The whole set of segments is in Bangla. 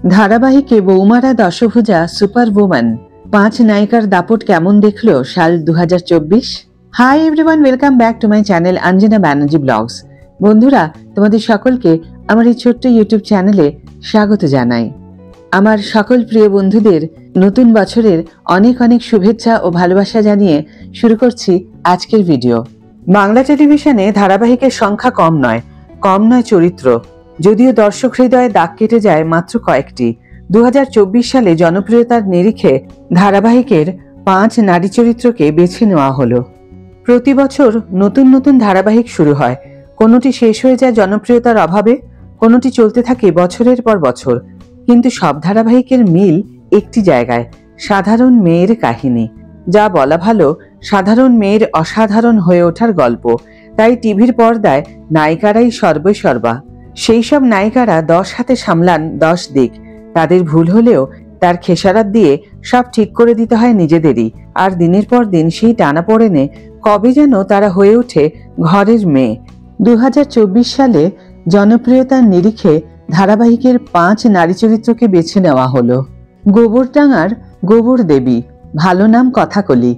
ধারাবাহিকে বৌমারা দশভুজা সুপার ওম্যান 5 নায়িকার দাপট কেমন দেখলো সাল 2024। Hi everyone, welcome back to my channel Anjana Banerjee vlogs. বন্ধুরা, তোমাদের সকলকে আমার এই ছোট্ট ইউটিউব চ্যানেলে স্বাগত জানাই। আমার সকল প্রিয় বন্ধুদের নতুন বছরের অনেক অনেক শুভেচ্ছা ও ভালোবাসা জানিয়ে শুরু করছি আজকের ভিডিও। বাংলা টেলিভিশনে ধারাবাহিকের সংখ্যা কম নয় চরিত্র। যদিও দর্শক হৃদয়ে দাগ কেটে যায় মাত্র কয়েকটি। 2024 সালে জনপ্রিয়তার নিরিখে ধারাবাহিকের 5 নারী চরিত্রকে বেছে নেওয়া হলো। প্রতি বছর নতুন নতুন ধারাবাহিক শুরু হয়, কোনোটি শেষ হয়ে যায় জনপ্রিয়তার অভাবে, কোনোটি চলতে থাকে বছরের পর বছর। কিন্তু সব ধারাবাহিকের মিল একটি জায়গায়, সাধারণ মেয়ের কাহিনী। যা বলা ভালো, সাধারণ মেয়ের অসাধারণ হয়ে ওঠার গল্প। তাই টিভির পর্দায় নায়িকারাই সর্বসর্বা। সেই সব নায়িকারা 10 হাতে সামলান 10 দিক। তাদের ভুল হলেও তার খেসারত দিয়ে সব ঠিক করে দিতে হয় নিজেদেরই। আর দিনের পর দিন সেই টানাপোড়েনে কবে যেন তারা হয়ে ওঠে ঘরের মেয়ে। 2024 সালে জনপ্রিয়তার নিরিখে ধারাবাহিকের 5 নারী চরিত্রকে বেছে নেওয়া হলো। গোবরডাঙ্গার গোবর দেবী, ভালো নাম কথাকলি,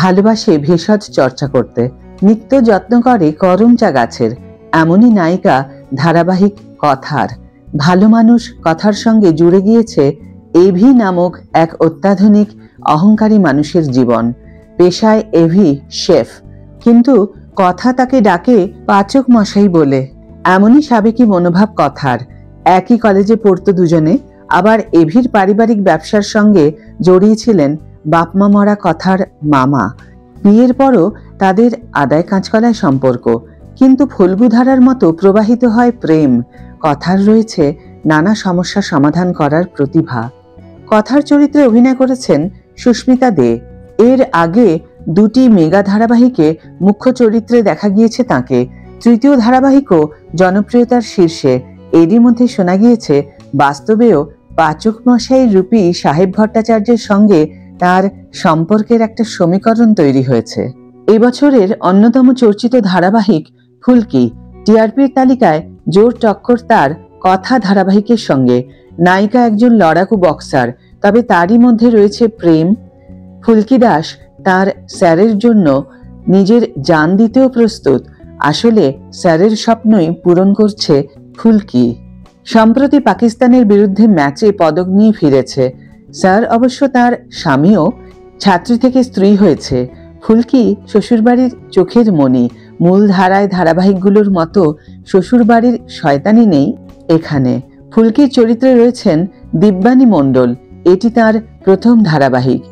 ভালোবাসে ভেষজ চর্চা করতে, নিত্য যত্ন করে করমচা গাছের, এমনই নায়িকা ধারাবাহিক কথার। ভালো মানুষ কথার সঙ্গে জুড়ে গিয়েছে এভি নামক এক অত্যাধুনিক অহংকারী মানুষের জীবন। পেশায় এভি শেফ, কিন্তু কথা তাকে ডাকে পাচক মশাই বলে। এমনই সাবেকি মনোভাব কথার। একই কলেজে পড়তো দুজনে, আবার এভির পারিবারিক ব্যবসার সঙ্গে জড়িয়েছিলেন বাপমা মরা কথার মামা। বিয়ের পরও তাদের আদায় কাঁচকলায় সম্পর্ক, কিন্তু ফল্গুধারার মতো প্রবাহিত হয় প্রেম। কথার রয়েছে নানা সমস্যা সমাধান করার প্রতিভা। কথার চরিত্রে অভিনয় করেছেন সুস্মিতা দে। এর আগে 2টি মেগা ধারাবাহিকে মুখ্য চরিত্রে দেখা গিয়েছে তাকে। তৃতীয় ধারাবাহিকও জনপ্রিয়তার শীর্ষে। এরই মধ্যে শোনা গিয়েছে বাস্তবেও পাচক মশাই রূপী সাহেব ভট্টাচার্যের সঙ্গে তার সম্পর্কের একটা সমীকরণ তৈরি হয়েছে। এবছরের অন্যতম চর্চিত ধারাবাহিক ফুলকি। টিআরপির তালিকায় জোর টক্কর তার কথা ধারাবাহিকের সঙ্গে। নায়িকা একজন লড়াকু বক্সার, তবে তারই মধ্যে রয়েছে প্রেম। ফুলকি দাস তার স্যারের জন্য নিজের জান দিতেও প্রস্তুত। আসলে স্যারের স্বপ্নই পূরণ করছে ফুলকি। সম্প্রতি পাকিস্তানের বিরুদ্ধে ম্যাচে পদক নিয়ে ফিরেছে স্যার। অবশ্য তার স্বামীও ছাত্রী থেকে স্ত্রী হয়েছে। ফুলকি শ্বশুরবাড়ির চোখের মণি। মূল ধারায় ধারাবাহিকগুলোর মতো শ্বশুরবাড়ির শয়তানি নেই এখানে। ফুলকির চরিত্রে রয়েছেন দিব্যানী মণ্ডল। এটি তার প্রথম ধারাবাহিক,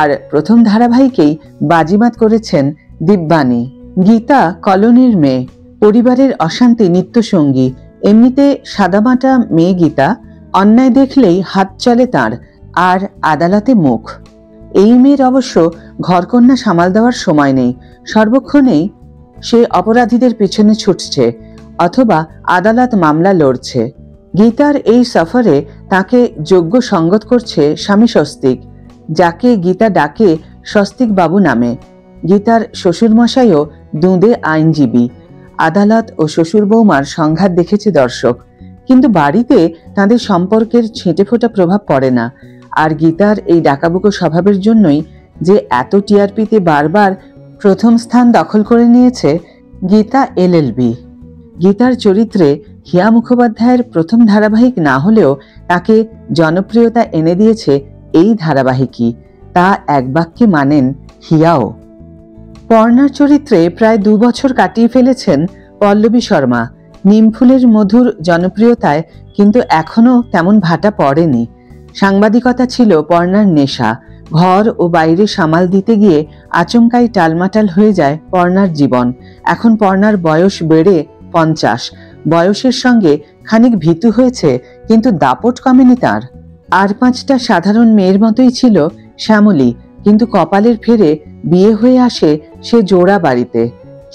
আর প্রথম ধারাবাহিকেই বাজিমাত করেছেন দিব্যানী। গীতা কলোনির মেয়ে, পরিবারের অশান্তি নিত্যসঙ্গী। এমনিতে সাদামাটা মেয়ে গীতা, অন্যায় দেখলেই হাত চলে তার, আর আদালতে মুখ। এই মেয়ের অবশ্য ঘরকন্যা সামাল দেওয়ার সময় নেই। সর্বক্ষণেই সে অপরাধীদের পিছনে ছুটছে অথবা আদালত মামলা লড়ছে। গীতার এই সফরে তাকে যোগ্য সঙ্গত করছে স্বামী স্বস্তিক, যাকে গীতা ডাকে স্বস্তিক বাবু নামে। গীতার শ্বশুরমশাইও দুঁদে আইনজীবী। আদালত ও শ্বশুর বৌমার সংঘাত দেখেছে দর্শক, কিন্তু বাড়িতে তাদের সম্পর্কের ছেঁটে ফোটা প্রভাব পড়ে না। আর গীতার এই ডাকাবুকো স্বভাবের জন্যই যে এত টিআরপিতে বারবার প্রথম স্থান দখল করে নিয়েছে গীতা এলএলবি। গীতার চরিত্রে হিয়া মুখোপাধ্যায়ের প্রথম ধারাবাহিক না হলেও তাকে জনপ্রিয়তা এনে দিয়েছে এই ধারাবাহিকই। তা এক বাক্যে মানেন হিয়াও। পর্ণার চরিত্রে প্রায় 2 বছর কাটিয়ে ফেলেছেন পল্লবী শর্মা। নিমফুলের মধুর জনপ্রিয়তায় কিন্তু এখনো তেমন ভাটা পড়েনি। সাংবাদিকতা ছিল পর্ণার নেশা। ঘর ও বাইরে সামাল দিতে গিয়ে আচমকাই টালমাটাল হয়ে যায় পর্ণার জীবন। এখন পর্ণার বয়স বেড়ে 50। বয়সের সঙ্গে খানিক ভীতু হয়েছে, কিন্তু দাপট কমেনি তার। আর 5টা সাধারণ মেয়ের মতোই ছিল শ্যামলী, কিন্তু কপালের ফেরে বিয়ে হয়ে আসে সে জোড়া বাড়িতে।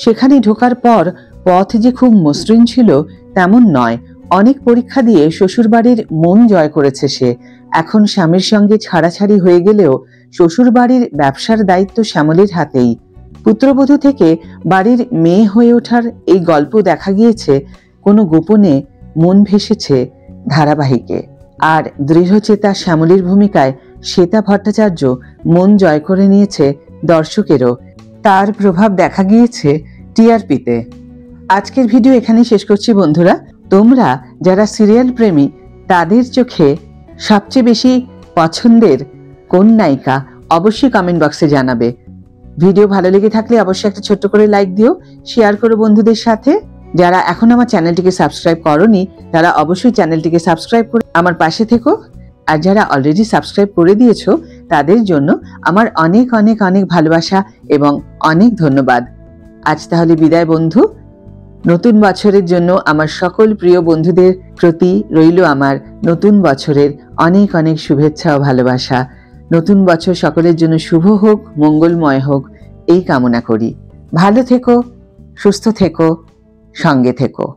সেখানে ঢোকার পর পথ যে খুব মসৃণ ছিল তেমন নয়। অনেক পরীক্ষা দিয়ে শ্বশুরবাড়ির মন জয় করেছে সে। এখন স্বামীর সঙ্গে ছাড়াছাড়ি হয়ে গেলেও শ্বশুরবাড়ির ব্যবসার দায়িত্ব শ্যামলীর হাতেই। পুত্রবধূ থেকে বাড়ির মেয়ে হয়ে ওঠার এই গল্প দেখা গিয়েছে কোনো গোপনে মন ভেসেছে ধারাবাহিকে। আর দৃঢ়চেতা শ্যামলীর ভূমিকায় শ্বেতা ভট্টাচার্য মন জয় করে নিয়েছে দর্শকেরও। তার প্রভাব দেখা গিয়েছে টিআরপিতে। আজকের ভিডিও এখানেই শেষ করছি বন্ধুরা। তোমরা যারা সিরিয়াল প্রেমী তাদের চোখে সবচেয়ে বেশি পছন্দের কোন নায়িকা অবশ্যই কমেন্ট বক্সে জানাবে। ভিডিও ভালো লেগে থাকলে অবশ্যই একটা ছোট্ট করে লাইক দিও, শেয়ার করো বন্ধুদের সাথে। যারা এখন আমার চ্যানেলটিকে সাবস্ক্রাইব করোনি তারা অবশ্যই চ্যানেলটিকে সাবস্ক্রাইব করে আমার পাশে থেকো। আর যারা অলরেডি সাবস্ক্রাইব করে দিয়েছো তাদের জন্য আমার অনেক অনেক অনেক ভালোবাসা এবং অনেক ধন্যবাদ। আজ তাহলে বিদায় বন্ধু। নতুন বছরের জন্য আমার সকল প্রিয় বন্ধুদের প্রতি রইল আমার নতুন বছরের অনেক অনেক শুভেচ্ছা ও ভালোবাসা। নতুন বছর সকলের জন্য শুভ হোক, মঙ্গলময় হোক এই কামনা করি। ভালো থেকো, সুস্থ থেকো, সঙ্গে থেকো।